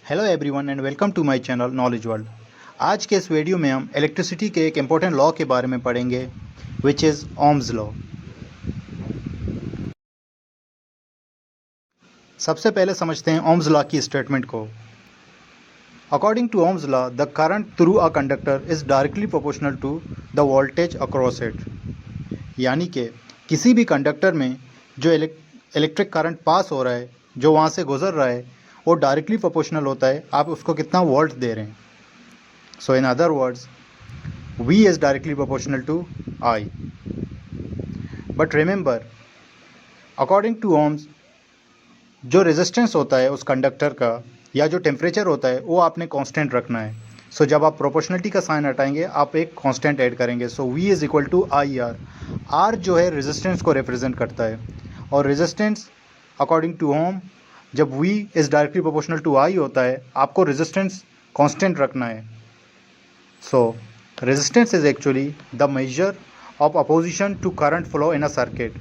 Hello everyone and welcome to my channel knowledge world. आज के इस वीडियो में हम इलेक्ट्रिसिटी के एक इम्पोर्टेंट लॉ के बारे में पढ़ेंगे विच इज़ ओम्स लॉ। सबसे पहले समझते हैं ओम्स लॉ की स्टेटमेंट को। According to Ohm's law the current through a conductor is directly proportional to the voltage across it. यानी कि किसी भी कंडक्टर में जो इलेक्ट्रिक करंट पास हो रहा है, जो वहाँ से गुजर रहा है, वो डायरेक्टली प्रोपोर्शनल होता है आप उसको कितना वोल्ट दे रहे हैं। So in other words, V is directly proportional to I. But remember, according to Ohms, जो रेजिस्टेंस होता है उस कंडक्टर का या जो टेम्परेचर होता है वो आपने कांस्टेंट रखना है। सो जब आप प्रोपोर्शनलिटी का साइन हटाएंगे आप एक कांस्टेंट ऐड करेंगे। So V is equal to I R. R जो है रेजिस्टेंस को रिप्रेजेंट करता है और रेजिस्टेंस अकॉर्डिंग टू ओम जब V is directly proportional to I होता है आपको रेजिस्टेंस कांस्टेंट रखना है। So, resistance is actually the measure of opposition to current flow in a circuit.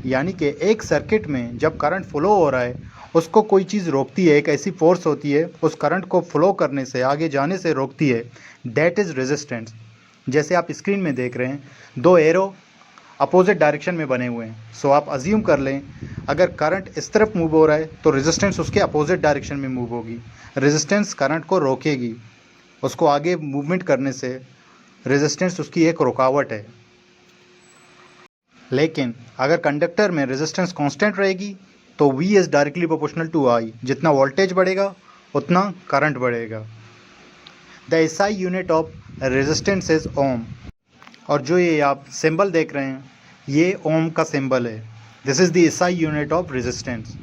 यानी कि एक सर्किट में जब करंट फ्लो हो रहा है उसको कोई चीज़ रोकती है, एक ऐसी फोर्स होती है उस करंट को फ्लो करने से, आगे जाने से रोकती है, दैट इज़ रेजिस्टेंस। जैसे आप स्क्रीन में देख रहे हैं दो एरो अपोजिट डायरेक्शन में बने हुए हैं। सो आप अज्यूम कर लें अगर करंट इस तरफ मूव हो रहा है तो रेजिस्टेंस उसके अपोजिट डायरेक्शन में मूव होगी। रेजिस्टेंस करंट को रोकेगी, उसको आगे मूवमेंट करने से। रेजिस्टेंस उसकी एक रुकावट है। लेकिन अगर कंडक्टर में रेजिस्टेंस कांस्टेंट रहेगी तो V is directly proportional to I। जितना वोल्टेज बढ़ेगा उतना करंट बढ़ेगा। The SI unit of resistance is ohm. और जो ये आप सिंबल देख रहे हैं ये ओम का सिंबल है। This is the SI unit of resistance.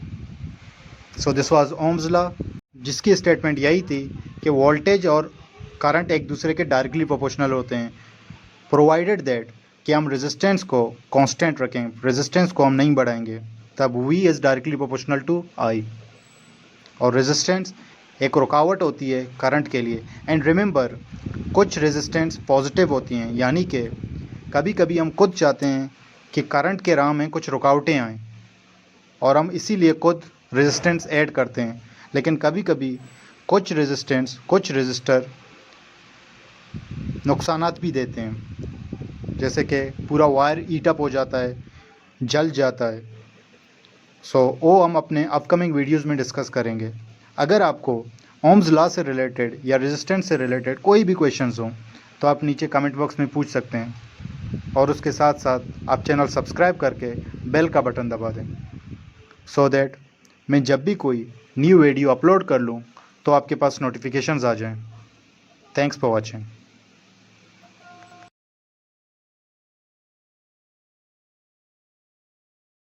So this was Ohm's law, जिसकी स्टेटमेंट यही थी कि वोल्टेज और करंट एक दूसरे के डायरेक्टली प्रोपोर्शनल होते हैं, प्रोवाइडेड दैट कि हम रेजिस्टेंस को कांस्टेंट रखें, रेजिस्टेंस को हम नहीं बढ़ाएंगे, तब V is directly proportional to I। और रेजिस्टेंस एक रुकावट होती है करंट के लिए। एंड रिमेंबर, कुछ रेजिस्टेंस पॉजिटिव होती हैं, यानी कि कभी कभी हम खुद चाहते हैं कि करंट के राह में कुछ रुकावटें आएँ और हम इसीलिए खुद रेजिस्टेंस ऐड करते हैं। लेकिन कभी कभी कुछ रेजिस्टेंस, कुछ रेजिस्टर नुकसानात भी देते हैं, जैसे कि पूरा वायर ईट अप हो जाता है, जल जाता है। सो वो हम अपने अपकमिंग वीडियोस में डिस्कस करेंगे। अगर आपको ओम्स लॉ से रिलेटेड या रेजिस्टेंस से रिलेटेड कोई भी क्वेश्चंस हो तो आप नीचे कमेंट बॉक्स में पूछ सकते हैं और उसके साथ साथ आप चैनल सब्सक्राइब करके बेल का बटन दबा दें सो दैट मैं जब भी कोई न्यू वीडियो अपलोड कर लूँ तो आपके पास नोटिफिकेशंस आ जाएं। Thanks for watching.